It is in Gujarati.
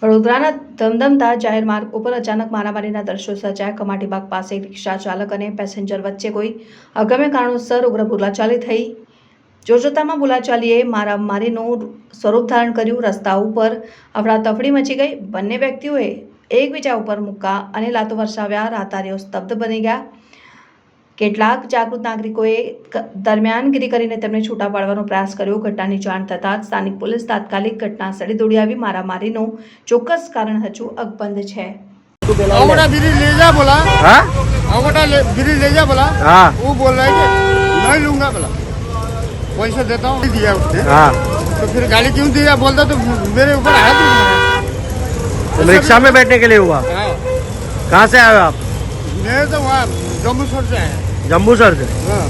વડોદરાના ધમધમતા જાહેર માર્ગ ઉપર અચાનક મારામારીના દ્રશ્યો સર્જાયા। કમાટીબાગ પાસે રિક્ષા ચાલક અને પેસેન્જર વચ્ચે કોઈ અગમ્ય કારણોસર ઉગ્ર બોલાચાલી થઈ। જોતજોતામાં બોલાચાલીએ મારામારીનું સ્વરૂપ ધારણ કર્યું। રસ્તા ઉપર અફડાતફડી મચી ગઈ। બંને વ્યક્તિઓએ એકબીજા ઉપર મુક્કા અને લાતો વરસાવ્યા। રાહદારીઓ સ્તબ્ધ બની ગયા। કેટલાક જાગૃત નાગરિકોએ દરમિયાનગીરી કરીને તેમને છૂટા પાડવાનો પ્રયાસ કર્યો। ઘટનાની જાણ થતાં જ સ્થાનિક પોલીસ તાત્કાલિક ઘટના સ્થળે દોડી આવી। મારામારીનું ચોક્કસ કારણ હજુ અકબંધ છે। अंगूठा ब्रिज ले जा बोला। हाँ अंगूठा ब्रिज ले जा बोला। हाँ वो बोल रहा है कि नहीं लूंगा बोला, पैसा देता हूँ दिया उसने। हाँ तो फिर गाड़ी क्यों दिया बोलता तो मेरे ऊपर आया तुम रिक्शा में बैठने के लिए हुआ? हाँ कहाँ से आए हो आप? मैं तो वहाँ जम्मू सर से आया। जम्मू सर से। हाँ